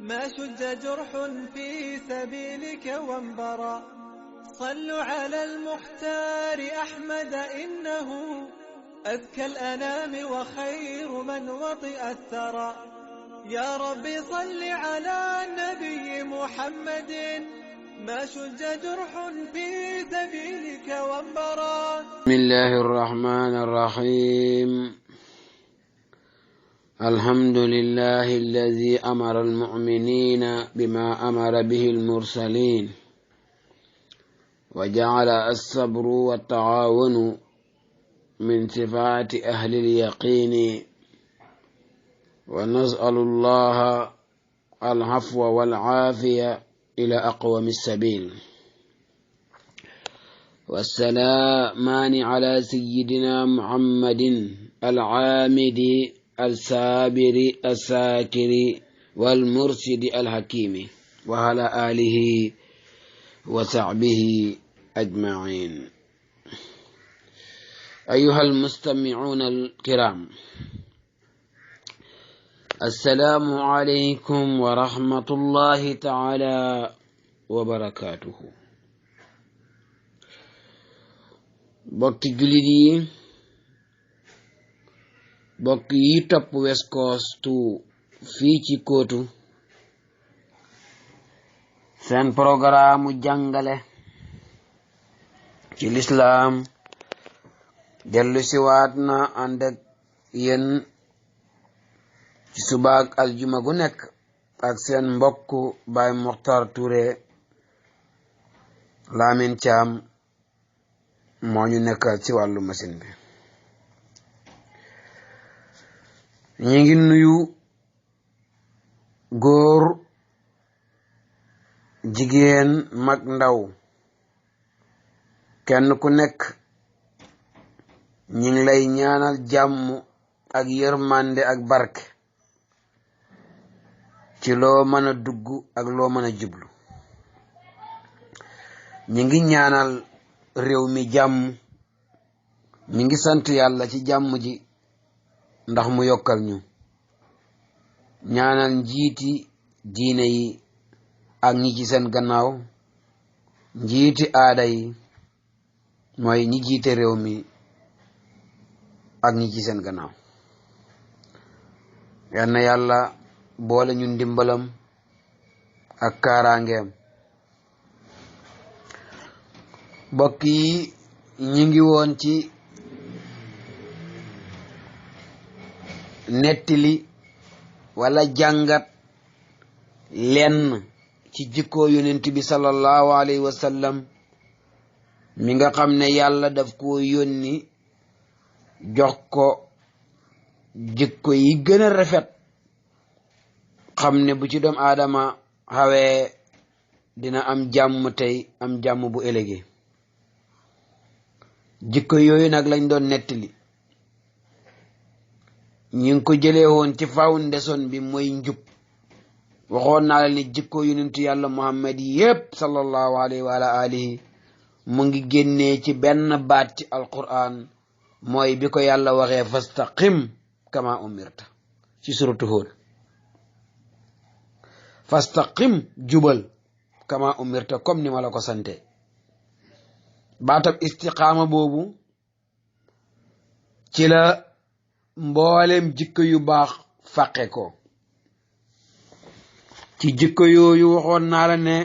ما شج جرح في سبيلك وانبرى. صلوا على المختار أحمد إنه أذكى الأنام وخير من وطئ الثرى. يا ربي صل على النبي محمد ما شج جرح في سبيلك وانبرى. بسم الله الرحمن الرحيم. الحمد لله الذي أمر المؤمنين بما أمر به المرسلين، وجعل الصبر والتعاون من صفات أهل اليقين، ونسأل الله العفو والعافية إلى أقوم السبيل. والسلامان على سيدنا محمد العامد السابر الساكر والمرشد الحكيم، وعلى آله وصحبه أجمعين. أيها المستمعون الكرام، السلام عليكم ورحمة الله تعالى وبركاته. bokki jullit yi, bokk yi topp West Coast fii ci Kootu, seen programme jàngale ci lislaam dellu siwaat na ànd ak yéen ci subaak aljuma gu nekk ak seen mbokk Baay Mokhtar Touré Lamin Caam moo ñu nekkal ci wàllu machine bi. ñu ngi nuyu góor, jigéen, mag, ndaw, kenn ku nekk ñi ngi lay ñaanal jàmm ak yërmande ak barke ci loo mën a dugg ak loo mën a jublu. ñi ngi ñaanal réew mi jàmm, ñi ngi sant yàlla ci jàmm ji ndax mu yokkal ñu. ñaanal njiiti diine yi ak ñi ci seen gannaaw, njiiti aada yi mooy ñi jiite réew mi ak ñi ci seen gannaaw. yal na yàlla boole ñu ndimbalam ak kaaraangeem. mbokk yi, ñi ngi woon ci nettali wala jàngat lenn ci jikko yonent bi sallallahu alayhi wa sallam mi nga xam ne yàlla daf ko yónni jox ko jikko yi gën a rafet, xam ne bu ci doom aadama xawee dina am jàmm tey am jàmm bu ëllëgee. jikko yooyu nag lañ doon nettali. ñi ngi ko jëlee woon ci foundation bi mooy njub. waxoon naa la ni jikko yonentu yàlla Muhammad yépp sallallahu alayhi wa alihi mu ngi génnee ci benn baat ci alquran, mooy bi ko yàlla waxee fastaqim kama umirta ci suratu Hud. fastaqim, jubal, kama umirta comme ni ma la ko sante. baatab istiqaama boobu ci la mboolem jikko yu baax fàqe ko. ci jikko yooyu waxoon naa la ne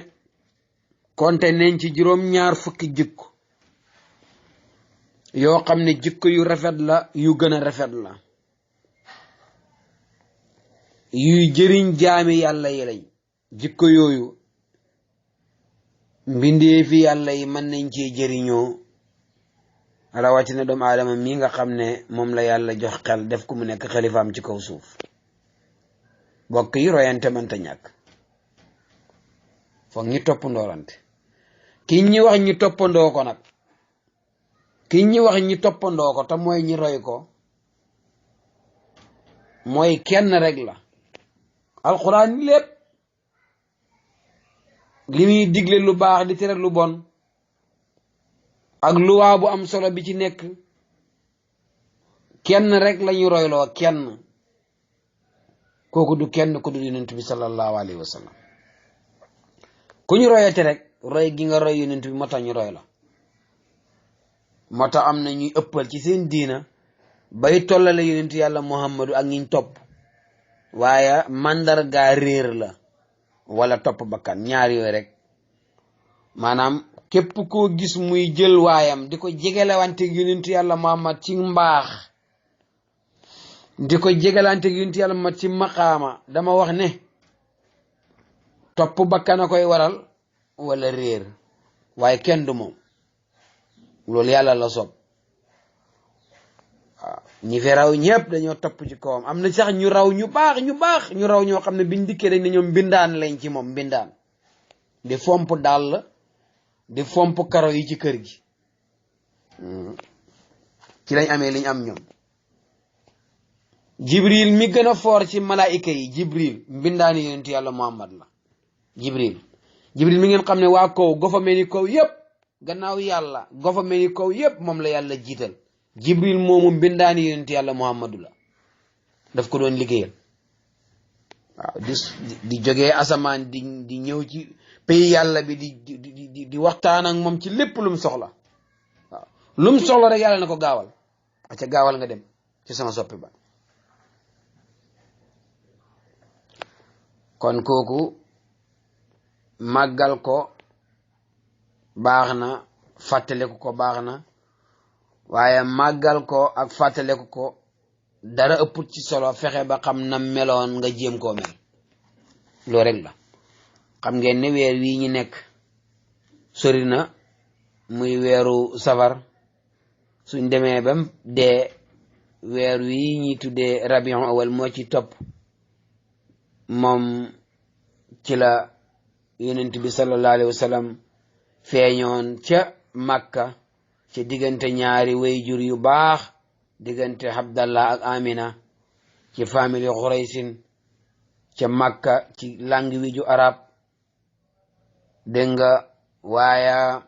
konte nañ ci juróom-ñaar fukki jikko yoo xam ne jikko yu rafet la, yu gën a rafet la, yuy jëriñ jaami yàlla yi lañ. jikko yooyu mbindee fi yàlla yi mën nañ cee jëriñoo, rawatina doomu aadama mi nga xam ne moom la yàlla jox xel def ko mu nekk xalifaam ci kaw suuf. bokk yi, royante mënta ñàkk, foog ñi toppandoorante. ki ñi wax ñi toppandoo ko nag, ki ñi wax ñi toppandoo ko te mooy ñi roy ko, mooy kenn rek la. alxuraan lépp li muy digle lu baax di tere lu bon, ak luwaa bu am solo bi ci nekk, kenn rek lañu royloo, kenn kooku du kenn ku du yonent bi sallallahu alayhi wa sallam ku ñu royati rek roy gi nga roy yonent bi moo tax ñu roy la moo tax am na ñuy ëppal ci seen diina bay tollale yonent yàlla muhammadu ak ñiñ topp waaye mandarga réer la wala topp bakkan ñaar yooyu rek maanaam képp koo gis muy jël waayam di ko jegelewante yonent yàlla muhammad ci mbaax di ko jegelante yonent yàlla muhammad ci maqaama dama wax ne topp bakkan a koy waral wala réer waaye kenn du moom loolu yàlla la soob waaw ñi fi raw ñëpp dañoo topp ci kawam am na sax ñu raw ñu baax ñu raw ñoo xam ne biñ dikkee dañ ne ñoom mbindaan lañ ci moom mbindaan di fomp dàll di fomp karo yi ci kër gi ci lañ amee liñ am ñoom jibril mi gën a foor ci malaayika yi jibril mbindaani yonent yàlla muhammad la jibril mi ngeen xam ne waa kaw gofa mel ni kaw yëpp gannaaw yàlla gofa mel ni kaw yëpp moom la yàlla jiital jibril moomu mbindaani yonent yàlla muhammadu la daf ko doon liggéeyal waaw di jógee asamaan di ñëw ci pays yàlla bi di waxtaan ak moom ci lépp lum soxla waaw lum soxla rek yàlla na ko gaawal aca gaawal nga dem ci sama soppi ba kon kooku màggal ko baax na fàttaleku ko baax na waaye màggal ko ak fàttaleku ko dara ëpput ci solo fexe ba xam na meloon nga jéem koo mel loo rek la xam ngeen ne weer wii ñu nekk sori na muy weeru safar suñ demee bam dee weer wii ñi tuddee rabiul awal moo ci topp moom ci la yonent bi sallallahu alayhi wa sallam feeñoon ca Makka ci diggante ñaari wayjur yu baax diggante Abdallah ak Amina ci famille Xuraysin ca Makka ci langue arab dégg nga waaye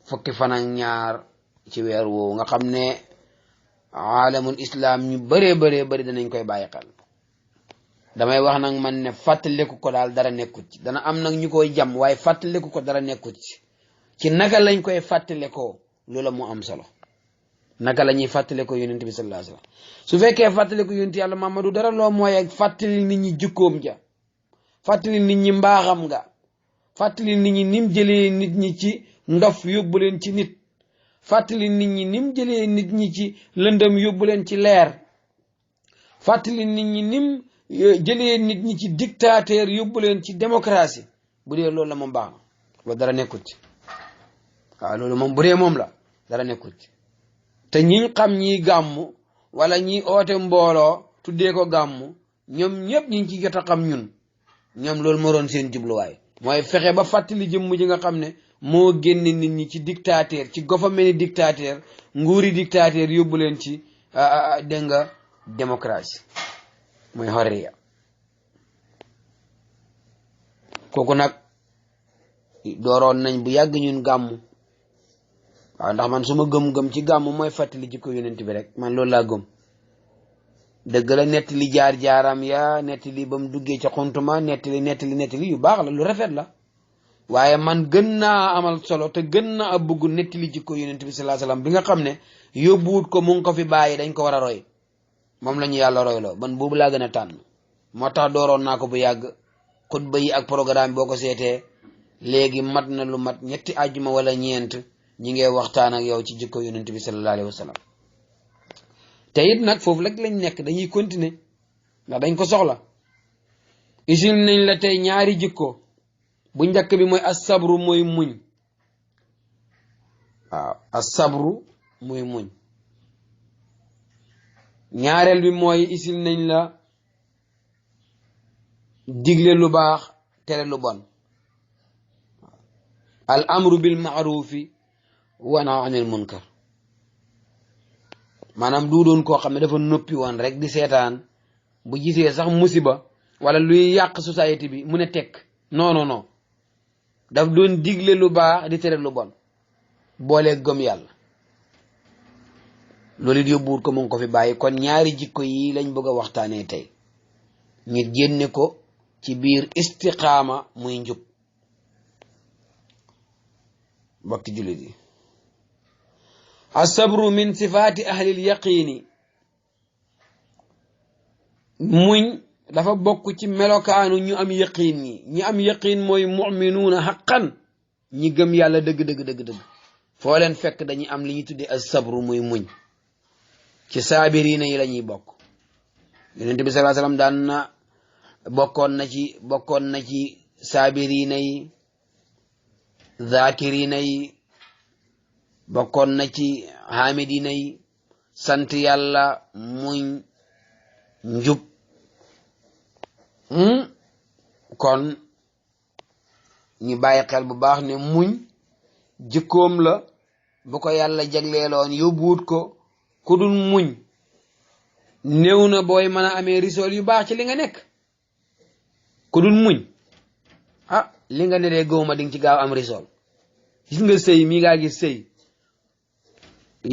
fukki fan ak ñaar ci weer woowu nga xam ne alamul islam ñu bëree bëri danañ koy bàyyi xel damay wax nag man ne fàttaliku ko daal dara nekkut ci dana am nag ñu koy jam waaye fàttaliku ko dara nekkut ci naka lañ koy fàttalikoo loola mu am solo naka la ñuy fàttalikoo yonent bi sallallahu alayhi wasallam su fekkee fàttaliku yonent yàlla Muhammadu dara loo mooy ak fàttali nit ñi jukkoom ja fàttali nit ñi mbaaxam nga fàttali nit ñi nim jëlee nit ñi ci ndof yóbbu leen ci nit fàttali nit ñi nim jëlee nit ñi ci lëndëm yóbbu leen ci leer fàttali nit ñi nim jëlee nit ñi ci dictateur yóbbu leen ci démocratie bu dee loolu la moom baax na loolu dara nekkut ci waaw loolu moom bu dee moom la dara nekkut ci te ñiñ xam ñiy gàmmu wala ñi oote mbooloo tuddee ko gàmmu ñoom ñëpp ñi ci jot a xam ñoom loolu moo doon seen jubluwaay mooy fexe ba fàttali jëmm ji nga xam ne moo génne nit ñi ci dictateur ci gouvernement dictateur nguuri dictateur yóbbu leen ci dégg nga démocratie mooy xorriya kooku nag dooroon nañ bu yàgg ñun gàmmu waaw ndax man suma gëm-gëm ci gàmmu mooy fàttali jikko yonent bi rek man loolu laa gëm dëgg la nettali jaar-jaaram ya nettali ba mu duggee ca xuntuma nettali yu baax la lu rafet la waaye man gën naa amal solo te gën naa bëgg nettali jikko yonent bi sallallahu alayhi wasallam bi nga xam ne yóbbuwut ko mu ngi ko fi bàyyi dañ ko war a roy moom la ñu yàlla royloo man boobu laa gën a tànn moo tax dooroon naa ko bu yàgg xutba yi ak programme boo ko seetee léegi mat na lu mat ñetti àjjuma wala ñeent ñi ngay waxtaan ak yow ci jikko yonent bi sallallahu alayhi wasallam te it nag foofu rek lañ nekk dañuy continuer ndax dañ ko soxla isil nañ la tey ñaari jikko bu njëkk bi mooy asabru mooy muñ waaw asabru muy muñ ñaareel bi mooy isil nañ la digle lu baax tere lu bon al amru bil ma'rufi wa nahy anil munkar maanaam du doon koo xam ne dafa noppi woon rek di seetaan bu gisee sax musiba wala luy yàq société bi mu ne tekk non daf doon digle lu baax di tere lu bon boolee gëm yàlla loolu it yóbbuwut ko mu ngi ko fi bàyyi kon ñaari jikko yi lañ bëgg a waxtaanee tey ñi génne ko ci biir istiqaama muy njub. bokki jullit yi, asabru min sifaati ahlil yaqiini, muñ dafa bokk ci melokaanu ñu am yaqiin ñi am yaqiin mooy muminuuna xaqan, ñi gëm yàlla dëgg foo leen fekk dañuy am li ñuy tuddee asabru muy muñ. ci saabiriina yi la ñuy bokk. yonent bi sallallahu alayhi wasallam daan na bokkoon na ci saabiriina yi, zaakiriina yi, bokkoon na ci haamidiina yi, sant yàlla, muñ, njub. kon ñu bàyyi xel bu baax ne muñ jikkoom la bu ko yàlla jagleeloon yóbbuwut ko ku dul muñ. néew na booy mën a amee risool yu baax ci li nga nekk ku dul muñ. li nga ne dee gëwuma di nga ci gaaw am risool. gis nga sëy mi ngaa gis sëy,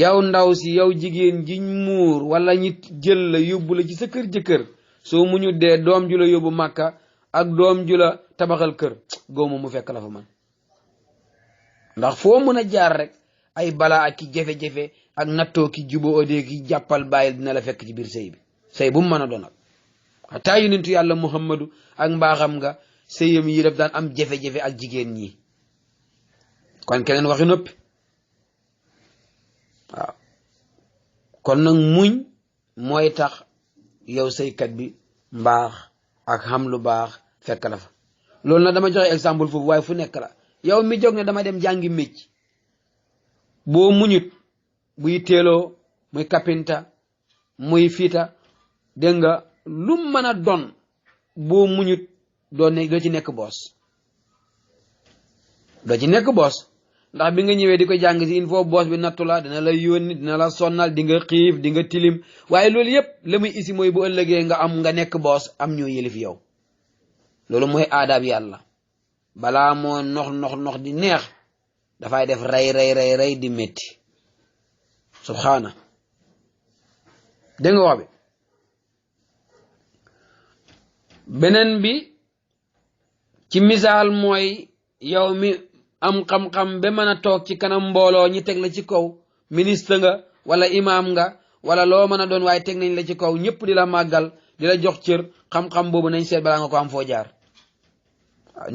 yow ndaw si, yow jigéen jiñ muur wala ñi jël la yóbbu la ci sa kër jëkkër, soo muñu dee doom ju la yóbbu màkka ak doom ju la tabaxal kër, gëwuma mu fekk la fa man. ndax foo mën a jaar rek ay balaa ak ki jafe-jafe ak nattoo ki jubo odee ki jàppal bàyyil dina la fekk ci biir sëy bi, sëy bu mu mën a doon. xataa yonentu yàlla Muhammadu ak mbaaxam nga sëyam yi daf daan am jafe-jafe ak jigéen ñi. kon keneen waxi noppi. waaw kon nag muñ mooy tax yow sëykat bi mbaax ak xam lu baax fekk la fa. loolu nag dama joxe exemple foofu, waaye fu nekk la. yow mi jóg ne dama dem jàngi mécc, boo muñut buy teeloo muy kapinta muy fiita, dégg nga lu mën a doon, boo muñut doo ci nekk boos. ndax bi nga ñëwee di ko jàng si il faut boos bi nattu la, dina la yónni, dina la sonnal, di nga xiif, di nga tilim, waaye loolu yépp la muy isi mooy bu ëllëgee nga nekk boos, am ñoo yëlif yow. loolu mooy aadaab yàlla. balaa moo nox di neex dafay def rey di métti. subhaana. dégg nga wax bi. beneen bi ci misaal mooy yow mi am xam-xam ba mën a toog ci kanam mbooloo ñi teg la ci kaw, ministre nga wala imaam nga wala loo mën a doon, waaye teg nañ la ci kaw, ñëpp di la màggal, di la jox cër. xam-xam boobu nañ seet balaa nga ko am foo jaar.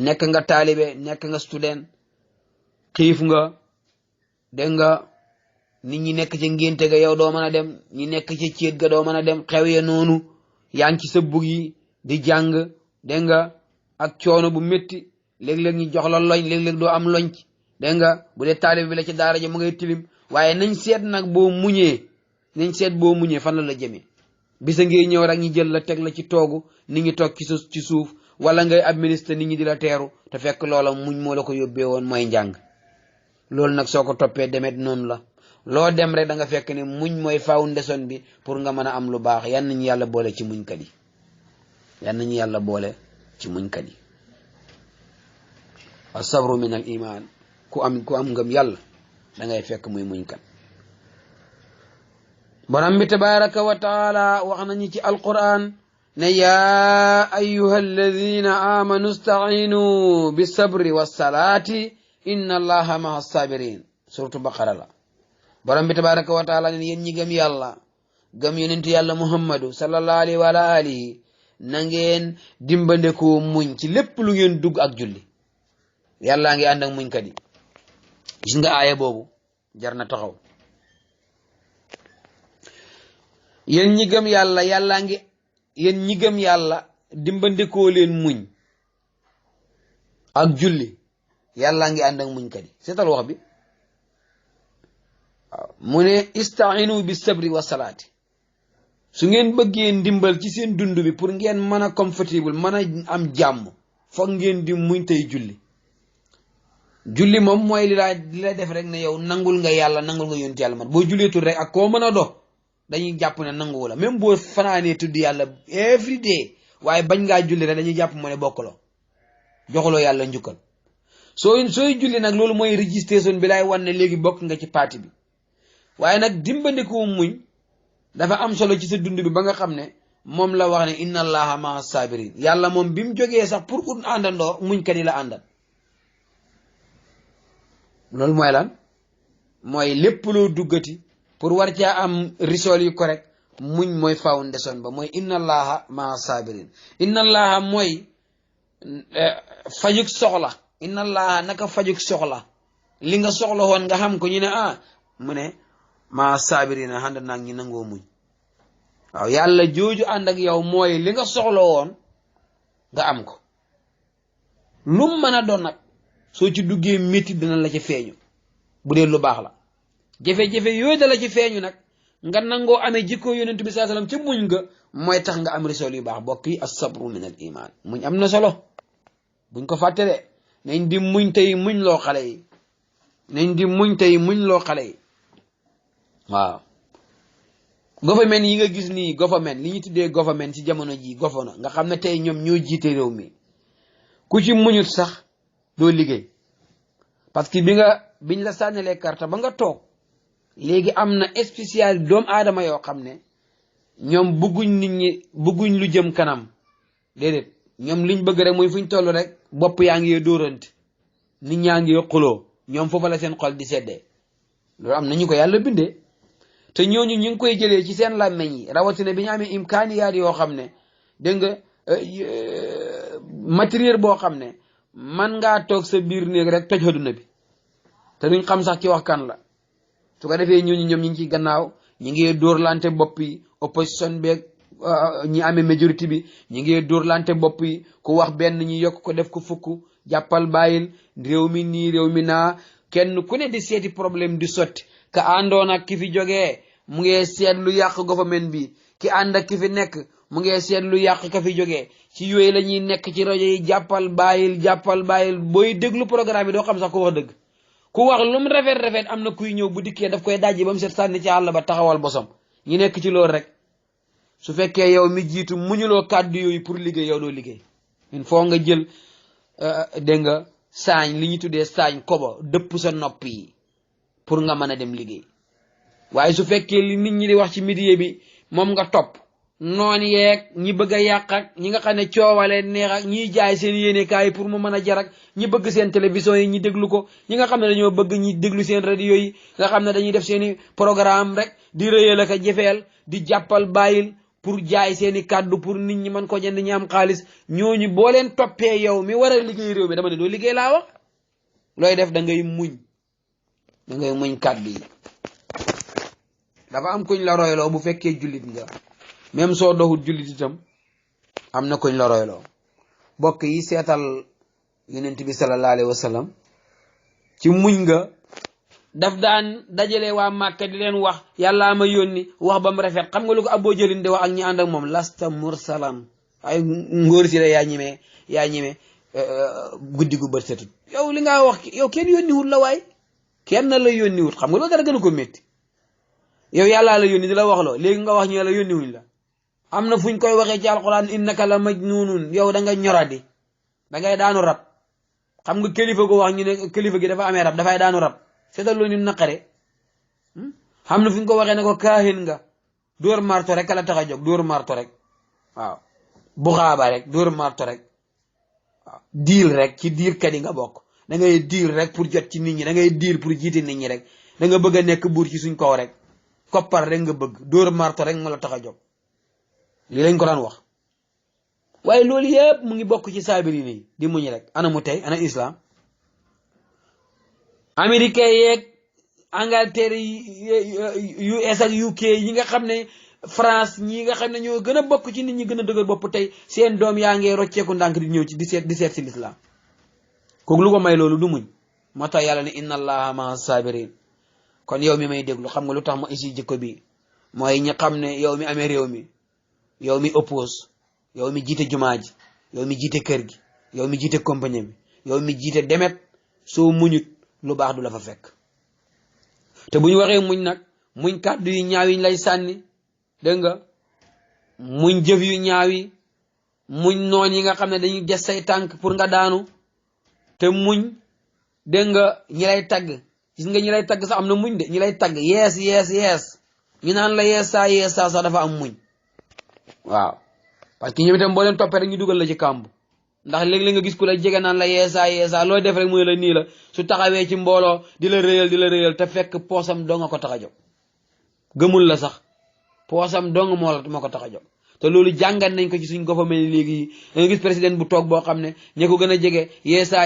nekk nga taalibe, nekk nga student, xiif nga, dégg nga nit ñi nekk ci ngénte ga yow doo mën a dem, ñi nekk ci céet ga doo mën a dem, xew ya noonu, yaa ngi ci sa bug yi di jàng, dégg nga ak coono bu métti, léeg-léeg ñu jox la loñ, léeg-léeg doo am loñ, dégg nga bu dee taalibe bi la ci daara ja mu ngay tilim. waaye nañ seet nag boo muñee fan la jëmee. bisa ngay ñëw rek ñu jël la teg la ci toogu, nit ñi toog ci suuf, wala ngay administre nit ñi di la teeru, te fekk loola muñ moo la ko yóbbee woon mooy njàng. loolu nag soo ko toppee demet noonu la. loo dem rek da nga fekk ne muñ mooy foundation bi pour nga mën a am lu baax. yan nañu yàlla boole ci muñkat yi. as-sabru min al iman. ku am ngëm yàlla da ngay fekk muy muñkat. borom bi tabaraka wa taala wax nañu ci alquran ne yaa ayyuha alladina amanu stainu bisabri wassalaati inna allaha maha sabirin. suratu baqara la. borom bi tabaraka wa taala ne yéen ñi gëm yàlla, gëm yonentu yàlla muhammadu sallallahu alayhi wa alihi, na ngeen dimbandekoo muñ ci lépp lu ngeen dugg ak julli. yàllaa ngi ànd ak muñkat yi. gis nga aaya boobu jar na taxaw. yéen ñi gëm yàlla, yéen ñi gëm yàlla dimbandekoo leen muñ ak julli. yàllaa ngi ànd ak muñkat yi. seetal wax bi. waaw mu ne istainu bi sabri wa salaati. su ngeen bëggee ndimbal ci seen dund bi pour ngeen mën a comfortable, mën a am jàmm, foog ngeen di muñ tey julli. julli moom mooy li la def rek ne yow nangul nga yàlla, nangul nga yonent yàlla. man boo julleetul rek ak koo mën a do dañuy jàpp ne nanguwu la. même boo fanaanee tudd yàlla every day, waaye bañ ngaa julli rek dañuy jàpp moo ne bokkuloo, joxuloo yàlla njukkal. sooy julli nag loolu mooy registration bi lay wan ne léegi bokk nga ci parti bi. waaye nag dimbandikoo muñ dafa am solo ci sa dund bi ba nga xam ne moom la wax ne inna allaha maa sabirin yàlla moom bi mu jógee sax pour ut àndandoo muñkat yi la àndal loolu mooy lan mooy lépp loo duggati pour war caa am risol yu correct muñ mooy foundation ba mooy inna allaha maa sabirin inna allaha mooy fajuk soxla inna allaha naka fajuk soxla li nga soxla woon nga xam ko ñu ne mu ne maa saabirina ànd naag ñi nangoo muñ waaw yàlla jooju ànd ak yow mooy li nga soxla woon nga am ko lum mën a doon nag soo ci duggee métti dina la ci feeñu bu dee lu baax la jafe-jafe yooyu da la ci feeñu nag nga nangoo amee jikko yonent bi sallallahu alayhi wasallam ci muñ nga mooy tax nga am risol yu baax bokk yi as-sabru min al iman muñ am na solo buñ ko fàtte de nañ di muñ tey muñ loo xale yi nañ di muñ tey muñ loo xale yi waaw government yi nga gis nii government li ñu tuddee government ci jamono ji gofona nga xam ne tey ñoom ñoo jiite réew mi ku ci muñut sax doo liggéey parce que biñ la sànnilee carte ba nga toog léegi am na spécial doomu aadama yoo xam ne ñoom bëgguñ nit ñi bëgguñ lu jëm kanam déedéet ñoom liñ bëgg rek mooy fuñ toll rek bopp yaa ngi dóorante nit ñaa ngi xuloo ñoom foofa la seen xol di seddee loolu am nañu ko yàlla bindee te ñooñu ñu ngi koy jëlee ci seen làmmeñ yi rawatina bi ñu amee imkaaniyaat yoo xam ne dégg nga matériel boo xam ne man ngaa toog sa biir néeg rek toj adduna bi te duñ xam sax ci wax kan la su ko defee ñooñu ñoom ñu ngi ci gannaaw ñi ngi dóorlante bopp yi opposition beeg ñi amee majorité bi ñi ngi dóorlante bopp yi ku wax benn ñi yokk ko def ko fukk jàppal bàyyil réew mi nii réew mi naa kenn ku ne di seeti problème di sotti ka àndoon ak ki fi jógee mu ngi seet lu yàq government bi ki ànd ak ki fi nekk mu ngi seet lu yàq ka fi jógee ci yooyu la ñuy nekk ci rajo yi jàppal bàyyil booy déglu programme yi doo xam sax ko wax dëgg ku wax lu mu rafet am na kuy ñëw bu dikkee daf koy dajji ba mu set sànni ci àll ba taxawal bosom ñu nekk ci loolu rek su fekkee yow mi jiitu muñuloo kàddu yooyu pour liggéey yow doo liggéey il faut nga jël dégg nga saañ li ñu tuddee saañ kobo dëpp sa nopp yi pour nga mën a dem liggéey waaye su fekkee li nit ñi di wax ci média bi moom nga topp noon yeeg ñi bëgg a yàq ak ñi nga xam ne coowale neex ak ñiy jaay seen yéenekaay pour mu mën a jar ak ñi bëgg seen télévision yi ñi déglu ko ñi nga xam ne dañoo bëgg ñi déglu seen radio yi nga xam ne dañuy def seeni programme rek di rëyal ak a jëfeel di jàppal bàyyil pour jaay seeni kàddu pour nit ñi mën ko jënd ñi am xaalis ñooñu boo leen toppee yow mi war a liggéey réew mi dama ne doo liggéey laa wax looy def da ngay muñ kàddu yi dafa am kuñ la royloo bu fekkee jullit nga même soo doxut jullit itam am na kuñ la royloo bokk yi seetal yonent bi sallallahu alayhi wa sallam ci muñ nga daf daan dajale waa Màkka di leen wax yàllaa ma yónni wax ba mu rafet xam nga lu ko Aboo Jëlin di wax ak ñi ànd ak moom lasta mursalan ay ngóor si la yaa ñime guddi gu bët setut yow li nga wax yow kenn yónniwut la waay kenn la yónniwut xam nga loolu dara gën a ko métti yow yàllaa la yónni di la wax loo léegi nga wax ñu la yónniwuñ la am na fuñ koy waxee ci alquran innaka la majnunun yow da nga ñoradi da ngay daanu rab xam nga kilifa ko wax ñu ne kilifa gi dafa amee rab dafay daanu rab seetal lu ñu naqare xam na fuñ ko waxee ne ko kaahin nga dóor marto rek la tax a jóg dóor marto rek waaw buxaaba rek dóor marto rek waaw diil rek ci diilkat yi nga bokk da ngay diil rek pour jot ci nit ñi da ngay diil pour jiite nit ñi rek da nga bëgg a nekk buur ci suñ kaw rek koppar rek nga bëgg dóor marto rek nga la tax a jóg lii lañ ko daan wax waaye loolu yëpp mu ngi bokk ci saabiri nii di muñ rek ana mu tey ana islam américain yeeg Angleterre US ak UK yi nga xam ne France ñi nga xam ne ñoo gën a bokk ci nit ñi gën a dëgër bopp tey seen doom yaa ngee rocceeku ndànk di ñëw ci di seet si l'islam kooku lu ko may loolu du muñ moo tax yàlla ne inna allaha maa sabirin kon yow mi may déglu xam nga lu tax ma isi jikko bi mooy ñi xam ne yow mi amee réew mi yow mi oppose yow mi jiite jumaa ji yow mi jiite kër gi yow mi jiite compagnie bi yow mi jiite demet soo muñut lu baax du la fa fekk te bu ñu waxee muñ nag muñ kàddu yu ñaaw yi lay sànni dégg nga muñ jëf yu ñaaw yi muñ noon yi nga xam ne dañuy des say tànk pour nga daanu te muñ dégg nga ñi lay tagg gis nga ñi lay tagg sax am na muñ de ñi lay tagg yees ñu naan la yees saa sax dafa am muñ waaw parce que ñoom itam boo leen toppee rek ñu dugal la ci kàmb ndax léeg-léeg nga gis ku la jege naan la yeesa loo def rek muy la nii la su taxawee ci mbooloo di la réyal te fekk poosam doo nga ko tax a jóg gëmul la sax poosam dong moo ko tax a jóg te loolu jàngat nañ ko ci suñ ko fa mel ni léegi da nga gis président bu toog boo xam ne ñi ko gën a jege yeesa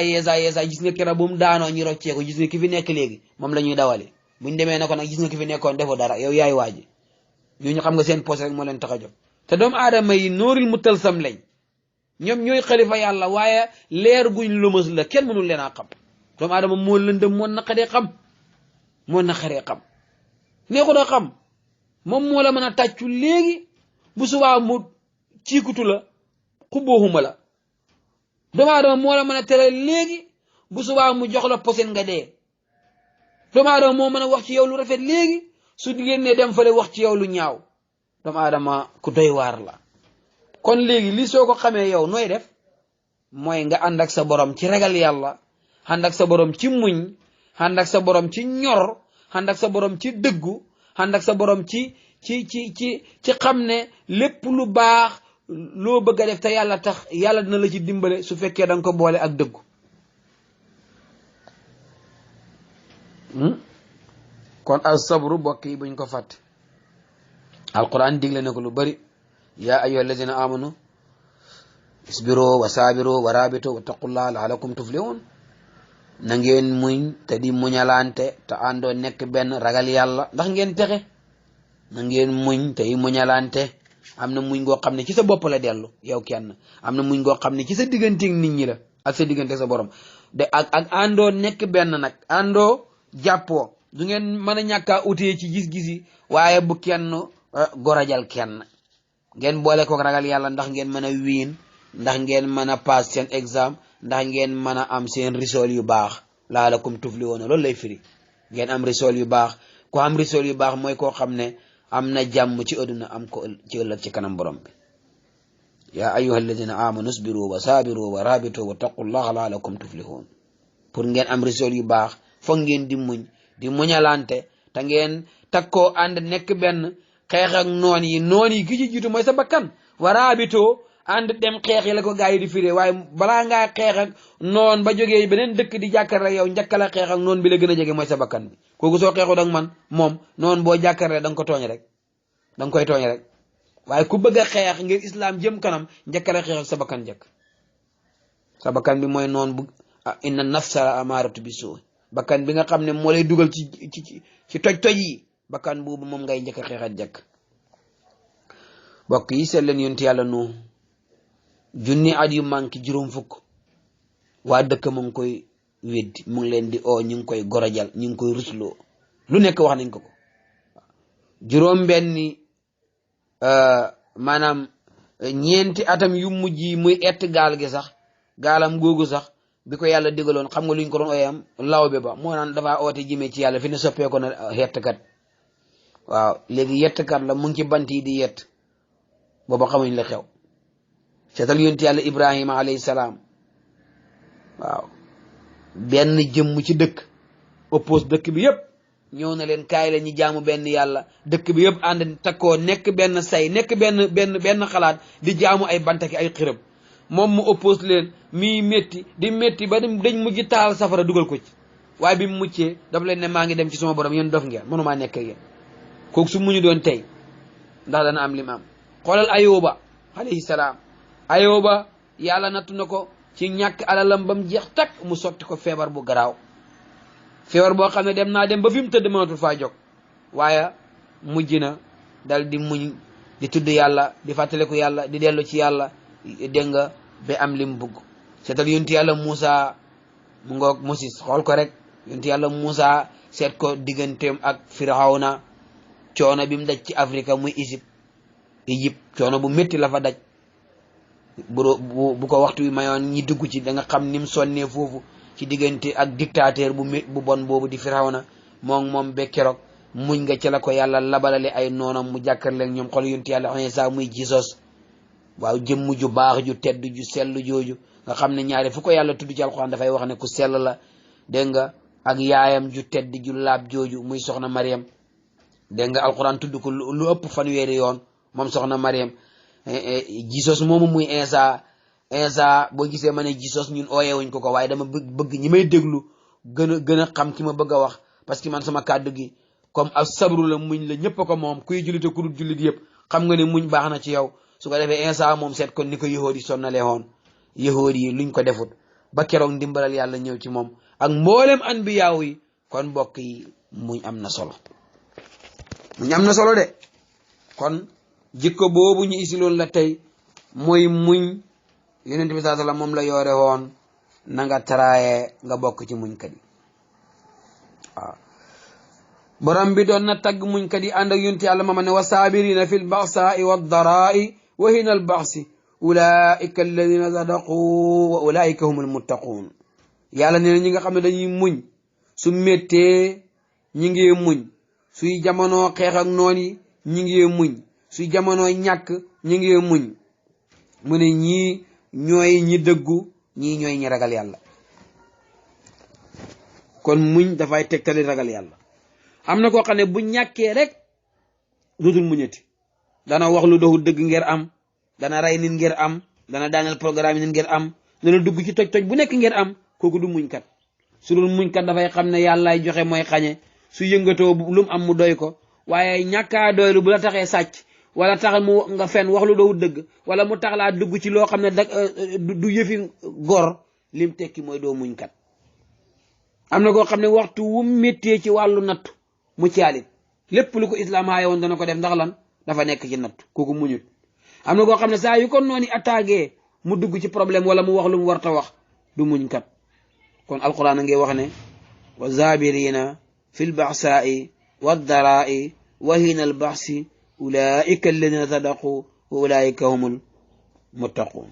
gis nga kera bu mu daanoo ñu rocceeku gis nga ki fi nekk léegi moom la ñuy dawale buñ demee ne ko nag gis nga ki fi nekkoon defoo dara yow yaay waaji ñooñu xam nga seen poos rek moo leen tax a jóg te doomu aadama yi nóoril mu tal sam lañ ñoom ñooy xalifa yàlla waaye leer guñ lëmas la kenn mënul leen a xam doomu aadama moo lëndëm moo naqaree xam neexut a xam moom moo la mën a tàccu léegi bu subaa mu ciikutu la xubbooxuma la doomu aadama moo la mën a tere léegi bu subaa mu jox la posen nga dee doomu aadama moo mën a wax ci yow lu rafet léegi su génnee dem fale wax ci yow lu ñaaw doomu aadama ku doy waar la kon léegi li soo ko xamee yow nooy def mooy nga ànd ak sa borom ci ragal yàlla ànd ak sa borom ci muñ ànd ak sa borom ci ñor ànd ak sa borom ci dëggu ànd ak sa borom ci xam ne lépp lu baax loo bëgg a def te yàlla tax yàlla dina la ci dimbale su fekkee da nga ko boole ak dëggu kon as sabru bokk yi buñ ko fàtte alquran digle na ko lu bari yaa ayyuha alladina amanu isbiru wa sabiru wa rabitu wa taqullaha laalakum tuflihun na ngeen muñ te di muñalante te àndoo nekk benn ragal yàlla ndax ngeen texe na ngeen muñ te muñalante am na muñ goo xam ne ci sa bopp la dellu yow kenn am na muñ goo xam ne ci sa digganteeg nit ñi la ak sa diggante sa borom de ak àndoo nekk benn nag àndoo jàppoo du ngeen mën a ñàkkaa utee ci gis-gis yi waaye bu kenn gorajal kenn ngeen boole ko ragal yàlla ndax ngeen mën a wiin ndax ngeen mën a pass seen exam ndax ngeen mën a am seen risol yu baax laalakum tufliwoona loolu lay firi ngeen am risol yu baax ku am risol yu baax mooy koo xam ne am na jàmm ci àdduna am ko ci ëllëg ci kanam borom bi yaa ayyuha alladina amanu isbiru wa sabiru wa rabitu wa taqullaha laalakum tuflihun pour ngeen am risol yu baax foog ngeen di muñalante te ngeen takkoo ànd nekk benn xeex ak noon yi ki ci jiitu mooy sa bakkan wa rabitu ànd dem xeex yi la ko gaa yi di firee waaye balaa ngaa xeex ak noon ba jógee beneen dëkk di jàkkaarloo yow njëkkala xeex ak noon bi la gën a jege mooy sa bakkan bi kooku soo xeexu ak man moom noon boo jàkkaarloo da nga ko tooñ rek da nga koy tooñ rek waaye ku bëgg a xeex ngir islam jëm kanam njëkkala xeex ak sa bakkan njëkk sa bakkan bi mooy noon bu inna nafsa la amaaratu bi suu bakkan bi nga xam ne moo lay dugal ci toj-toj yi bakkan boobu moom ngay njëkk a xeexat njëkk bokk yi seet leen yonent yàlla nu junni at yu manqué juróom fukk waa dëkk mu ngi koy weddi mu ngi leen di oo ñu ngi koy gorajal ñu ngi koy rusloo lu nekk wax nañ ko juróom benni maanaam ñeenti atam yu mujj yi muy ett gaal gi sax gaalam googu sax bi ko yàlla digaloon xam nga luñ ko doon ooyam lawbe ba moo naan dafa oote jëmee ci yàlla fi ne soppee ko na yettkat waaw léegi yettkat la mu ngi ci bant yi di yett booba xamuñ la xew seetal yonent yàlla ibrahima alayhi salaam waaw benn jëmm ci dëkk oppose dëkk bi yëpp ñëw na leen kaay la ñu jaamu benn yàlla dëkk bi yëpp ànd takkoo nekk benn say nekk benn xalaat di jaamu ay bantaki ay xërëb moom mu oppose leen mii métti ba dañ mujj taal safara dugal ko ci waaye bi mu muccee dafa leen ne maa ngi dem ci sama borom yéen dof ngeen mënumaa nekk ak yéen kooku su muñu doon tey ndax dana am li mu am xoolal ayuba alayhi salaam ayuba yàlla nattu na ko ci ñàkk alalam ba mu jeex takk mu sotti ko feebar bu garaaw feebar boo xam ne dem naa dem ba fi mu tëdd mënatul faa jóg waaye mujj na dal di muñ di tudd yàlla di fàttaliku yàlla di dellu ci yàlla dégg nga ba am li mu bugg seetal yonent yàlla Moussa mu ngoog Moses xool ko rek yonent yàlla Moussa seet ko digganteem ak Firawna coono bi mu daj ci Afrique muy Égypte coono bu métti la fa daj bu ko waxtu wi mayoon ñi dugg ci da nga xam ni mu sonnee foofu ci diggante ak dictateur bu bon boobu di Firawna moom be keroog muñ nga ci la ko yàlla labalale ay noonam mu jàkkaarloo ñoom xool yonent yàlla Iisaa muy Jesus waaw jëmm ju baax ju tedd ju sell jooju nga xam ne ñaari fu ko yàlla tudd ci alxuraan dafay wax ne ku sell la dégg nga ak yaayam ju tedd ju laab jooju muy soxna Mariam dégg nga alxuraan tudd ko lu ëpp fanweeri yoon moom soxna Mariam jisos moomu muy Insa boo gisee ma ne jisos ñun ooyewuñ ko waaye dama bëgg ñi may déglu gën a xam ki ma bëgg a wax parce que man sama kàddu gi comme ab sabru la muñ la ñëpp ko moom kuy jullite ku dul jullit yëpp xam nga ne muñ baax na ci yow su ko defee Insa moom seet kon ni ko yahood yi sonnalee woon yahood yi luñ ko defut ba keroog ndimbalal yàlla ñëw ci moom ak mboolem anbiyaaw yi kon mbokk yi muñ am na solo de kon jikko boobu ñu isiloon la tey mooy muñ yonent bi sallallahu alayhi wasallam moom la yoore woon na nga taraaye nga bokk ci muñkat yi waaw borom bi doon na tagg muñkat yi ànd ak yonent yàlla ma ne wa saabirina fil ba'sa'i wad dara'i wa hina al ba'si ulaika alladina sadaqu wa ulaika humul muttaqun yàlla nee na ñi nga xam ne dañuy muñ su méttee ñi ngi muñ suy jamono xeex ak noon yi ñi ngi muñ suy jamono ñàkk ñi ngi muñ mu ne ñii ñooy ñi dëggu ñii ñooy ñi ragal yàlla kon muñ dafay tegtali ragal yàlla am na koo xam ne bu ñàkkee rek dootul muñati dana wax lu doxul dëgg ngir am dana rey nit ngir am dana daaneel programme yi nit ngir am dana dugg ci toj-toj bu nekk ngir am kooku du muñkat su dul muñkat dafay xam ne yàllaay joxe mooy xañe su yëngatoo lu mu am mu doy ko waaye ñàkkaa doylu bu la taxee sàcc wala tax mu nga fen wax lu doxul dëgg wala mu tax laa dugg ci loo xam ne du yëfi gor lim tekki mooy doo muñkat am na koo xam ne waxtu wu méttee ci wàllu nattu mu caalit lépp lu ko islaam aaye woon dana ko def ndax lan dafa nekk ci nattu kooku muñut am na koo xam ne saa yu ko noonu attaqué mu dugg ci problème wala mu wax lu mu warta wax du muñkat kon alquran a ngi wax ne wa zabirina fil ba'sa'i wad dara'i wa hina al ba'si ulaika alladina sadaqu wa ulaika humul muttaqun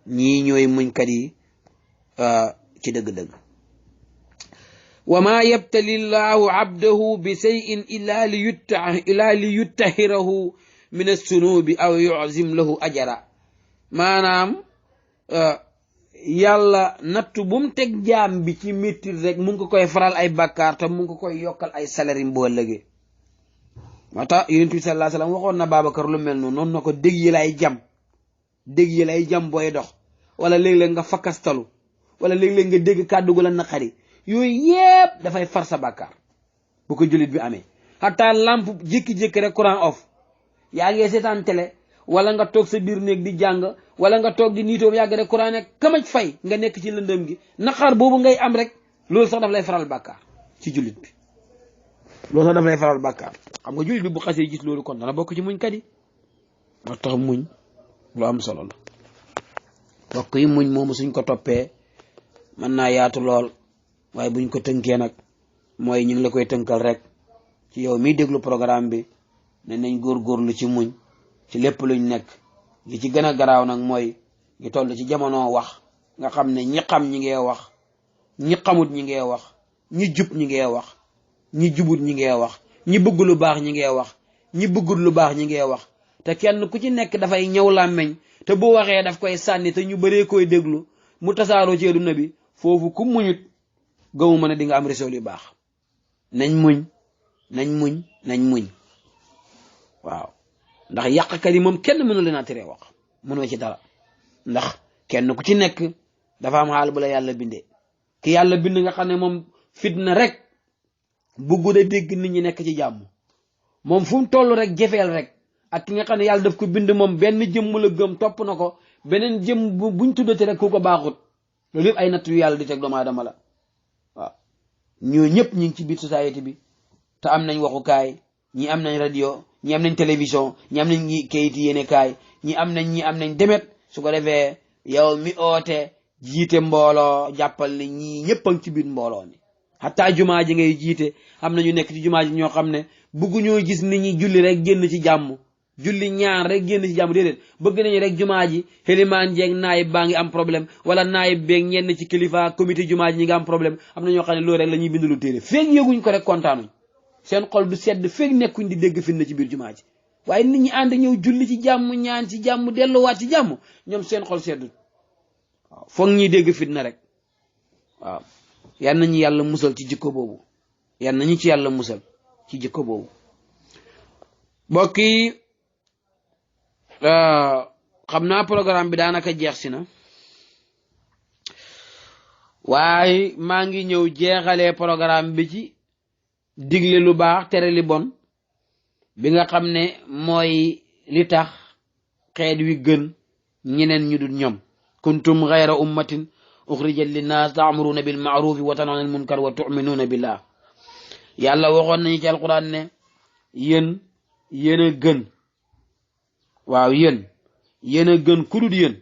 ñii ñooy muñkat yi ci dëgg-dëgg wa ma yabtali llahu abdahu bi shay'in illa li yuttahirahu min as-sunubi aw yu'zim lahu ajra maanaam yàlla nattu bu mu teg jaam bi ci métti rek mu ngi ko koy faral ay bàkkaar te mu ngi ko koy yokkal ay salaire mboo ëllëgee moo tax yonent bi sallallahu alayhi wasallam waxoon na Babacar lu mel noonu na ko dégg yi lay jam booy dox wala léeg-léeg nga fakkastalu wala léeg-léeg nga dégg kàddu gu la naqari yooyu yëpp dafay far sa bàkkaar bu ko jullit bi amee xataa lampe jékki-jékki rek courant off yaa ngi seetaan télé wala nga toog sa biir néeg di jàng wala nga toog di niitoo yàgg rek courant ne kamaj fay nga nekk ci lëndëm gi naqar boobu ngay am rek loolu sax daf lay faral bàkkaar ci jullit bi loolu sax daf lay faral bàkkaar xam nga jullit bi bu xasee gis loolu kon dana bokk ci muñkat yi moo tax muñ lu am solo la bokk yi muñ moomu suñ ko toppee mën naa yaatu lool waaye buñ ko tënkee nag mooy ñu ngi la koy tënkal rek ci yow miy déglu programme bi ne nañ góorgóorlu ci muñ ci lépp luñ nekk li ci gën a garaaw nag mooy ñu toll ci jamono wax nga xam ne ñi xam ñi ngee wax ñi xamut ñi ngee wax ñi jub ñi ngee wax ñi jubut ñi ngee wax ñi bëgg lu baax ñi ngee wax ñi bëggul lu baax ñi ngee wax te kenn ku ci nekk dafay ñëw làmmeñ te bu waxee daf koy sànni te ñu bëree koy déglu mu tasaaroo ci àdduna bi foofu ku muñut gëmu mën a di nga am réseau yu baax nañ muñ waaw ndax yàqkat yi moom kenn mënu leen a tere wax mënoo ci dara ndax kenn ku ci nekk dafa am xaal bu la yàlla bindee ki yàlla bind nga xam ne moom fitna rek buggu de dégg nit ñi nekk ci jàmm moom fu mu toll rek jëfeel rek ak ki nga xam ne yàlla daf ko bind moom benn jëmm la gëm topp na ko beneen jëmm buñ tuddati rek ku ko baaxut loolu yëpp ay natt yu yàlla di teg doomu aadama la waaw ñoo ñëpp ñu ngi ci biir société bi te am nañ waxukaay ñi am nañ radio ñi am nañ télévision ñi am nañ kayiti yéenekaay ñi am nañ demet su ko defee yow mi oote jiite mbooloo jàppal ne ñii ñëpp a ngi ci biir mbooloo mi xataa jumaa ji ngay jiite am na ñu nekk ci jumaa ji ñoo xam ne bëgguñoo gis nit ñi julli rek génn ci jàmm julli ñaar rek génn ci jàmm déedéet bëgg nañu rek jumaa ji xelimaan jeeg naayib baa ngi am problème wala naayib beeg ñenn ci kilifa comité jumaa ji ñi nga am problème am na ñoo xam ne loolu rek la ñuy bind lu téere feeg yëguñ ko rek kontaanuñ seen xol du sedd feeg nekkuñ di dégg fin na ci biir jumaa ji waaye nit ñi ànd ñëw julli ci jàmm ñaan ci jàmm delluwaat ci jàmm ñoom seen xol seddut waaw foog ñuy dégg fitna rek waaw yal nañu yàlla musal ci jikko boobu yal nañu ci yàlla musal ci jikko boobu mbokk yi xam naa programme bi daanaka jeex si na waaye maa ngi ñëw jeexalee programme bi ci digle lu baax tere li bon bi nga xam ne mooy li tax xeet wi gën ñeneen ñu dul ñoom kuntum xayra ummatin uxrijat linnaas ta'muruna bil ma'rufi wa tanhawna anil munkar wa tu'minuna billah yàlla waxoon nañu ci alquran ne yéen a gën waaw yéen a gën kudut yéen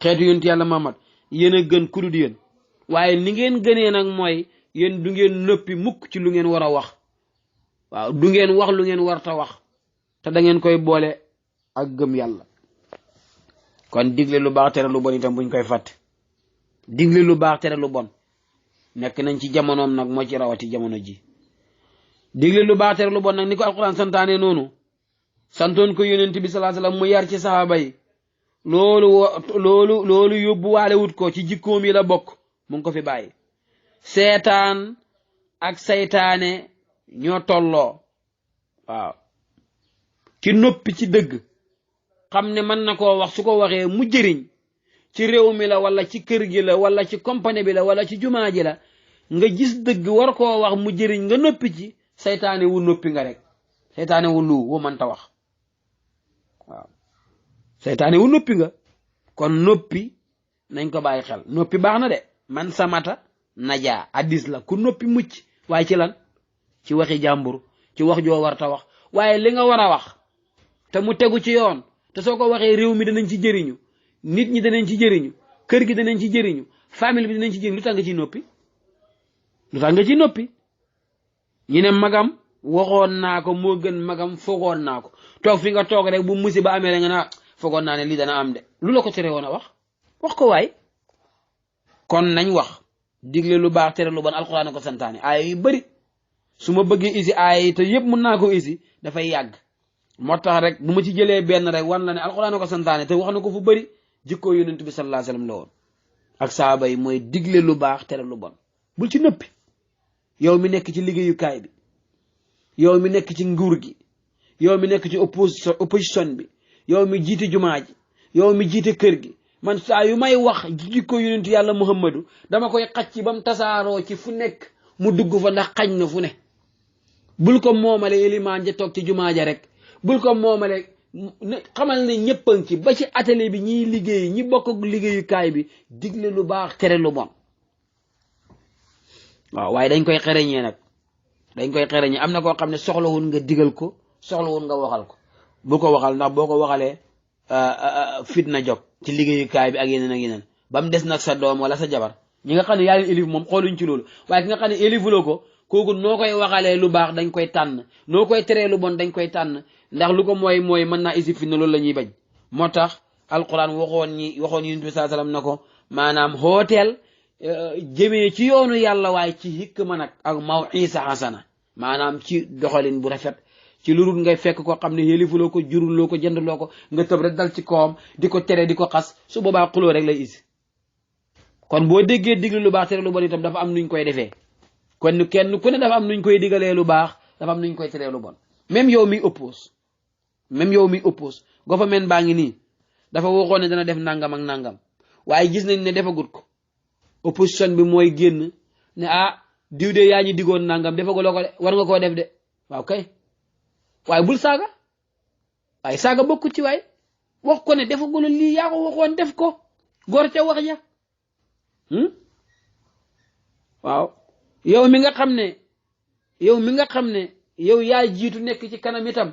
xeetu yonent yàlla Muhammad yéen a gën kudut yéen waaye ni ngeen gënee nag mooy yéen du ngeen noppi mukk ci lu ngeen war a wax waaw du ngeen wax lu ngeen warta wax te da ngeen koy boole ak gëm yàlla kon digle lu baax tere lu bon itam buñ koy fàtte digle lu baax tere lu bon nekk nañ ci jamonoom nag moo ci rawati jamono ji digle lu baax tere lu bon nag ni ko alquran santaane noonu santoon ko yonent bi sallallahu alayhi wasallam mu yar ci sahaaba yi loolu yóbbu waale wut ko ci jikkoom yi la bokk mu ngi ko fi bàyyi seetaan ak saytaane ñoo tolloo waaw ki noppi ci dëgg xam ne mën na koo wax su ko waxee mu jëriñ ci réew mi la wala ci kër gi la wala ci compagnie bi la wala ci jumaa ji la nga gis dëgg war koo wax mu jëriñ nga noppi ci saytaane wu noppi nga rek saytaane wu lu wu mënta wax waaw saytaane wu noppi nga kon noppi nañ ko bàyyi xel noppi baax na de man samata najaa addis la ku noppi mucc waaye ci lan ci waxi jàmbur ci wax joo warta wax waaye li nga war a wax te mu tegu ci yoon te soo ko waxee réew mi danañ ci jëriñu nit ñi danañ ci jëriñu kër gi danañ ci jëriñu famille bi danañ ci jëriñu lu tax nga ciy noppi lu tax nga ciy noppi ñu ne magam waxoon naa ko moo gën magam foogoon naa ko toog fi nga toog rek bu musiba amee rek nga naa foogoon naa ne lii dana am de lu la ko tere woon a wax ko waay kon nañ wax digle lu baax tere lu bon alxuraan ko santaane aaya yu bari su ma bëggee isi aaya yi te yëpp mën naa ko isi dafay yàgg moo tax rek bu ma ci jëlee benn rek wan la ne alxuraan ko santaane te wax na ko fu bari jikkoo yonent bi sallallahu alayhi wasallam la woon ak saaba yi mooy digle lu baax tere lu bon bul ci nëppi yow mi nekk ci liggéeyukaay bi yow mi nekk ci nguur gi yow mi nekk ci opposition bi yow mi jiite jumaa ji yow mi jiite kër gi man saa yu may wax jikkoo yonent yàlla Muhammadu dama koy xacc ba mu tasaaroo ci fu nekk mu dugg fa ndax xañ na fu ne bul ko moomale ilimaan ja toog ci jumaa ja rek bul ko moomale xamal ne ñëppan ci ba ci atelier bi ñiy liggéey ñi bokk ak liggéeyukaay bi digle lu baax tere lu bon waaw waaye dañ koy xereñee nag dañ koy xereñee am na koo xam ne soxlawul nga digal ko soxlawul nga waxal ko bu ko waxal ndax boo ko waxalee fitna jóg ci liggéeyukaay bi ak yeneen ba mu des nag sa doom wala sa jabar ñi nga xam ne yaa leen élif moom xooluñ ci loolu waaye ki nga xam ne élifuloo ko kooku noo koy waxalee lu baax dañ koy tànn noo koy teree lu bon dañ koy tànn ndax lu ko mooy mën naa isi fitna loolu la ñuy bañ moo tax alquran waxoon yonent bi sallallahu alayhi wasallam na ko maanaam hooteel jëmee ci yoonu yàlla waaye ci hikma nag ak maw'isa hasana maanaam ci doxalin bu rafet ci lu dul ngay fekk koo xam ne yélifuloo ko juruloo ko jëndloo ko nga tëb rek dal ci kawam di ko tere di ko xas su boobaa xuloo rek lay isi kon boo déggee diglu lu baax tere lu bon itam dafa am nuñ koy defee kon kenn ku ne dafa am nuñ koy digalee lu baax dafa am nuñ koy teree lu bon même yow mi oppose government baa ngi nii dafa waxoon ne dana def nangam ak nangam waaye gis nañ ne defagut ko opposition bi mooy génn ne diw de yaa ñu digoon nangam defaguloo ko de war nga koo def de waaw kay waaye bul saaga waaye saaga bokkut ci waay wax ko ne defaguloo lii yaa ko waxoon def ko góor ca wax ja waaw yow mi nga xam ne yow yaa jiitu nekk ci kanam itam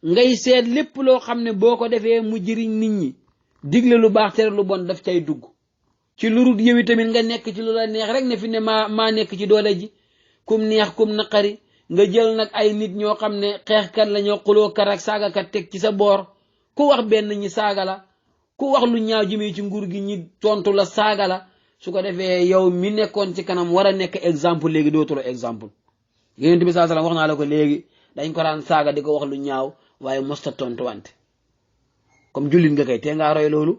ngay seet lépp loo xam ne boo ko defee mu jëriñ nit ñi digle lu baax tere lu bon daf cay dugg ci lurut yow tamit nga nekk ci lu la neex rek ne fi ne maa nekk ci doole ji kum neex kum naqari nga jël nag ay nit ñoo xam ne xeexkat la ñoo xuloo kat ak saagakat teg ci sa boor ku wax benn ñi saaga la ku wax lu ñaaw jëmee ci nguur gi ñi tontu la saaga la su ko defee yow mi nekkoon ci kanam war a nekk exemple léegi dootuloo exemple Yonent bi sallallahu alayhi wasallam wax naa la ko léegi dañ ko daan saaga di ko wax lu ñaaw waaye mosta tontu wante comme jullit nga kay te ngaa roy loolu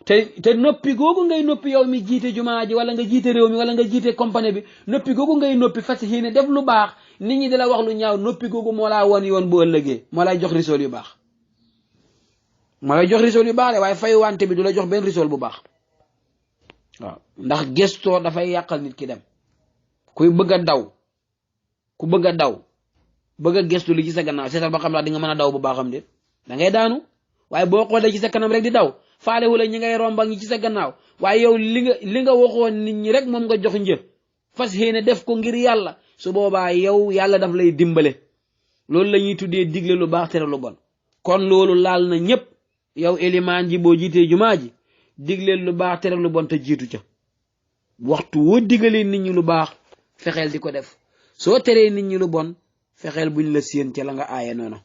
te noppi googu ngay noppi yow mi jiite jumaa ji wala nga jiite réew mi wala nga jiite compagnie bi noppi googu ngay noppi fas yéene def lu baax nit ñi di la wax lu ñaaw noppi googu moo laa won yoon bu ëllëgee moo lay jox risool yu baax ma lay jox risol yu baax de waaye fay wante bi du la jox benn risol bu baax waaw ndax gestoo dafay yàqal nit ki dem kuy bëgg a daw ku bëgg a daw bëgg a gestu li ci sa gannaaw seetal ba xam ndax di nga mën a daw bu baaxam déet da ngay daanu waaye boo xoolee ci sa kanam rek di daw faale wala ñi ngay romb ak ñi ci sa gannaaw waaye yow li nga waxoon nit ñi rek moom nga jox një fas yéene def ko ngir yàlla su boobaa yow yàlla daf lay dimbale loolu la ñuy tuddee digle lu baax tere lu bon kon loolu laal na ñëpp yow elimaan ji boo jiitee jumaa ji digle lu baax tere lu bon te jiitu ca waxtu woo digalee nit ñi lu baax fexeel di ko def soo teree nit ñi lu bon fexeel buñ la séen ca la nga aaye noona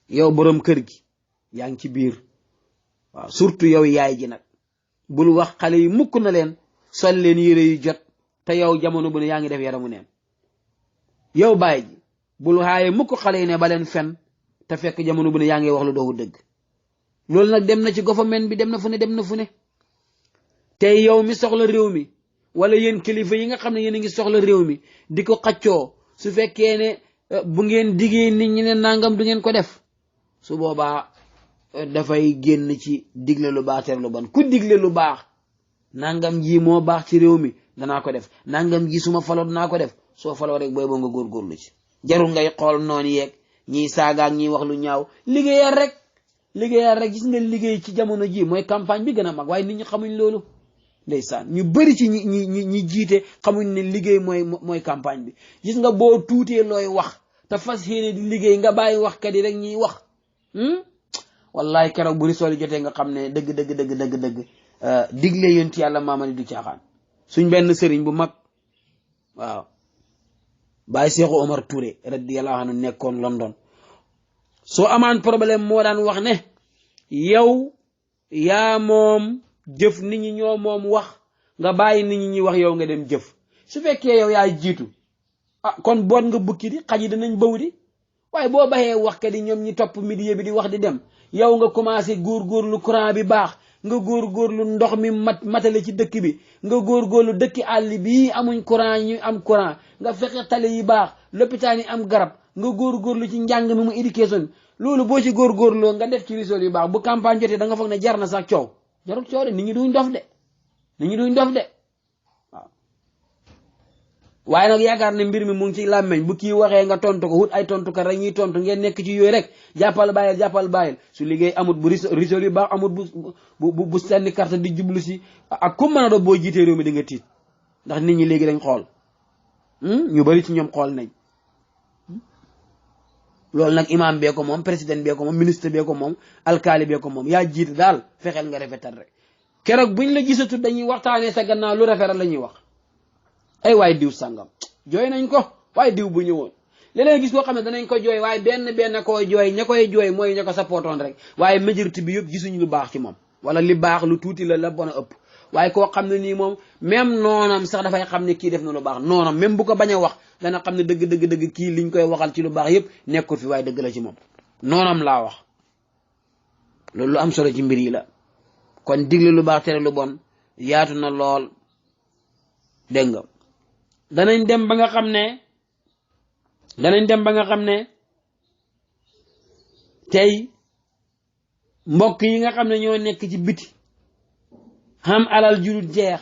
yow borom kër gi yaa ngi ci biir waaw surtout yow yaay ji nag bul wax xale yi mukk na leen sol leen yére yu jot te yow jamono bu ne yaa ngi def yaramu neen yow baay ji bul xaaye mukk xale yi ne ba leen fen te fekk jamono bu ne yaa ngi wax lu doogu dëgg loolu nag dem na ci gouvernement bi dem na fu ne tey yow mi soxla réew mi wala yéen kilifa yi nga xam ne yéen a ngi soxla réew mi di ko xaccoo su fekkee ne bu ngeen diggee nit ñi ne nangam du ngeen ko def su boobaa dafay génn ci digle lu baax tere lu bon ku digle lu baax nangam ji moo baax ci réew mi danaa ko def nangam ji suma faloo danaa ko def soo faloo rek booy boo nga góorgóorlu ci jarul ngay xool noonu yeeg ñiy saagaak ñiy wax lu ñaaw liggéeyal rek gis nga liggéey ci jamono ji mooy campagne bi gën a mag waaye nit ñi xamuñ loolu ndeysaan ñu bëri ci ñi jiite xamuñ ne liggéey mooy campagne bi gis nga boo tuutee looy wax te fas yéene di liggéey nga bàyyi waxkat yi rek ñuy wax wallahi keroog bu risooli jotee nga xam ne dëgg digle yonent yàlla maamani du caaxaan suñ benn sëriñ bu mag waaw Baay Seexu Omar Touré radiyallahu anhu nekkoon London soo amaan problème moo daan wax ne yow yaa moom jëf nit ñi ñoo moom wax nga bàyyi nit ñi ñuy wax yow nga dem jëf su fekkee yow yaa jiitu kon boot nga bukki di xaj yi danañ bëw di waaye boo baxee wax ka di ñoom ñi topp milieu bi di wax di dem yow nga commencé góorgóorlu courant bi baax nga góorgóorlu ndox mi matale ci dëkk bi nga góorgóorlu dëkki àll bii amuñ courant ñu am courant nga fexe tale yi baax lopitaan yi am garab nga góorgóorlu ci njàng mi mu éducation loolu boo ci góorgóorloo nga def ci risol yu baax bu campagne jotee da nga foog ne jar na sax coow jarul coow de nit ñi duñ dof de waaw waaye nag yaakaar ne mbir mi mu ngi ci làmmeñ bu kii waxee nga tontu ko wut ay tontukat rek ñuy tontu ngeen nekk ci yooyu rek jàppal bàyyil su liggéey amut bu risol yu baax amut bu sànni carte di jublu si ak ku mën a doon boo jiitee réew mi di nga tiit ndax nit ñi léegi dañ xool ñu bari ci ñoom xool nañ loolu nag imam bee ko moom président bee ko moom ministre bee ko moom alkaali bee ko moom yaa jiite daal fexeel nga rafetal rek keroog buñ la gisatu dañuy waxtaanee sa gannaaw lu rafetal la ñuy wax ay waaye diw sàngam jooy nañ ko waaye diw bu ñëwoon léeg-léeg gis koo xam ne danañ ko jooy waaye benn koy jooy ña koy jooy mooy ña ko sapootoon rek waaye majorité bi yëpp gisuñ lu baax ci moom wala li baax lu tuuti la bon a ëpp waaye koo xam ne nii moom même noonam sax dafay xam ne kii def na lu baax noonam même bu ko bañ a wax dana xam ne dëgg kii liñ koy waxal ci lu baax yëpp nekkul fi waaye dëgg la ci moom noonam laa wax loolu lu am solo ci mbir yi la kon digle lu baax tere lu bon yaatu na lool dégg nga danañ dem ba nga xam ne tey mbokk yi nga xam ne ñoo nekk ci biti xam alal jurut jeex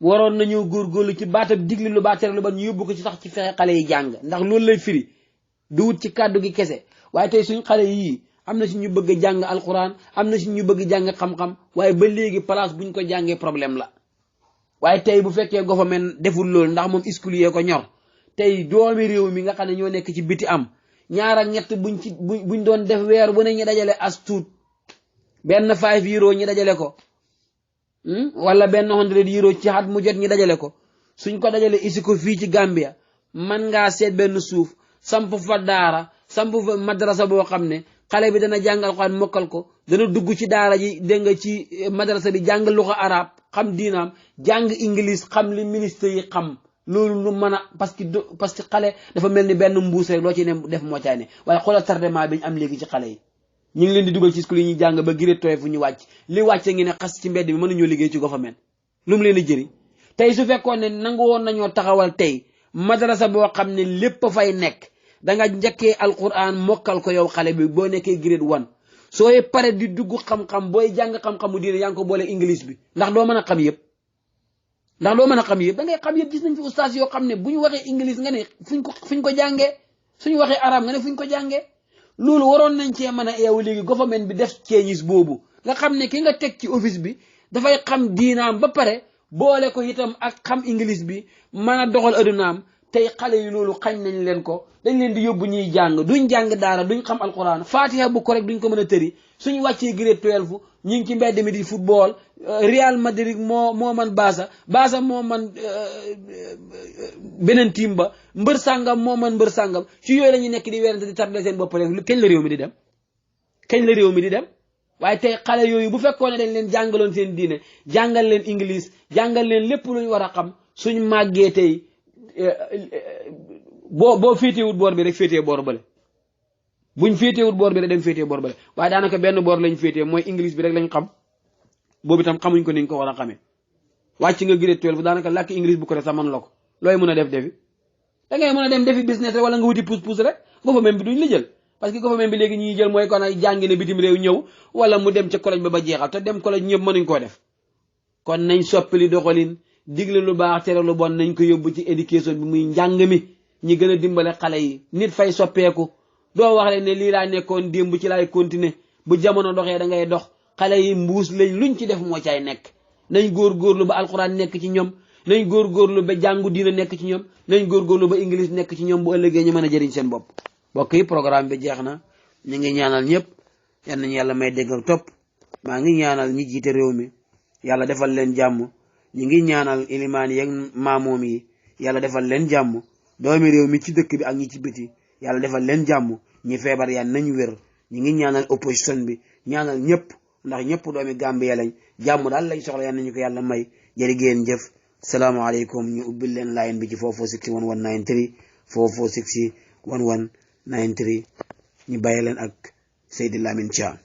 waroon nañoo góorgóorlu ci baatab digle lu baax tere lu bon ñu yóbbu ko ci sax ci fexe xale yi jàng ndax loolu lay firi du wut ci kàddu gi kese waaye tey suñ xale yii am na si ñu bëgg a jàng alquran am na si ñu bëgg jàng xam-xam waaye ba léegi place buñ ko jàngee problème la waaye tey bu fekkee gouvernement deful loolu ndax moom iskulier ko ñor tey doomi réew mi nga xam ne ñoo nekk ci biti am ñaar ak ñett buñ doon def weer bu ne ñu dajale as tuut benn 5 euro ñu dajale ko wala benn 100 euro ci at mu jot ñu dajale ko suñ ko dajale isi ko fii ci Gambia man ngaa seet benn suuf samp fa daara samp fa madrasa boo xam ne xale bi dana jàngal Alxuraan mokkal ko dana dugg ci daara ji dégg nga ci madrasa bi jàng luxa arab xam diinaam jàng English xam li ministre yi xam loolu lu mën a parce que xale dafa mel ni benn mbuus rek loo ci ne def moo caane waaye xoolal tardement bi ñu am léegi ci xale yi ñu ngi leen di dugal ci school yi ñuy jàng ba giré tooy fu ñu wàcc li wàcce ngi ne xas ci mbedd bi mënuñoo liggéey ci gouvernement lu mu leen di jëriñ tey su fekkoon ne nangu woon nañoo taxawal tey madrasa boo xam ne lépp fay nekk da nga njëkkee alquran mokkal ko yow xale bi boo nekkee grade 1 sooy pare di dugg xam-xam booy jàng xam-xamu diine yaa ngi ko boole english bi ndax doo mën a xam yëpp da ngay xam yëpp. gis nañ fi ustaas yoo xam ne bu ñu waxee english nga ne fuñ ko jàngee suñu waxee arab nga ne fuñ ko jàngee. loolu waroon nañ cee mën a eewu léegi government bi def changes boobu nga xam ne ki nga teg ci office bi dafay xam diinaam ba pare boole ko itam ak xam english bi mën a doxal adunaam. tey xale yi loolu xañ nañ leen ko dañ leen di yóbbu ñuy jàng duñ jàng daara duñ xam alquran fatiha bu ko rek duñ ko mën a tëri suñu wàccee grade 12 ñu ngi ci mbedd mi di football Real Madrid moo man Barça moo man beneen team ba mbër sàngam moo man mbër sàngam ci yooyu la ñuy nekk di werante di tardé seen bopp rek kañ la réew mi di dem waaye tey xale yooyu bu fekkoon ne dañ leen jàngaloon seen diine jàngal leen english jàngal leen lépp lu ñu war a xam suñ màggee tey boo féetewut boor bi rek féetee boor bale buñ féetewut boor bi rek dem féetee boor bale waaye daanaka benn boor lañ féetee mooy english bi rek lañ xam boobu itam xamuñ ko niñ ko war a xamee wàcc nga grade 12 daanaka làkk english bu ko rek sax mën la ko looy mën a def defi da ngay mën a dem defi business rek wala nga wuti pousse rek government bi duñ la jël parce que government bi léegi ñuy jël mooy kon ay jàngi ne bitim réew ñëw wala mu dem ca collège ba jeexal te dem collège ñëpp mënuñ koo def kon nañ soppali doxalin digle lu baax tere lu bon nañ ko yóbbu ci éducation bi muy njàng mi ñi gën a dimbale xale yi nit fay soppeeku doo wax leen ne lii laa nekkoon démb ci laay continuer bu jamono doxee da ngay dox xale yi mbuus lañ luñ ci def moo caay nekk nañ góorgóorlu ba alxuraan nekk ci ñoom nañ góorgóorlu ba jàngu diina nekk ci ñoom nañ góorgóorlu ba english nekk ci ñoom bu ëllëgee ñu mën a jëriñ seen bopp mbokk yi programme bi jeex na ñu ngi ñaanal ñëpp yal nañu yàlla may dégg ak topp maa ngi ñaanal ñi jiite réew mi yàlla defal leen jàmm ñi ngi ñaanal ilimaan yeeg maamoom yi yàlla defal leen jàmm doomi réew mi ci dëkk bi ak ñi ci biti yàlla defal leen jàmm ñi feebar yaan nañ wér ñi ngi ñaanal opposition bi ñaanal ñëpp ndax ñëpp doomi Gambie lañ jàmm daal lañ soxla yaan nañu ko yàlla may jërë ngeen jëf salaamaaleykum ñu ubbil leen line bi ci 446 1193 446 1193 ñu bàyyi leen ak Seydi Lamine Thiam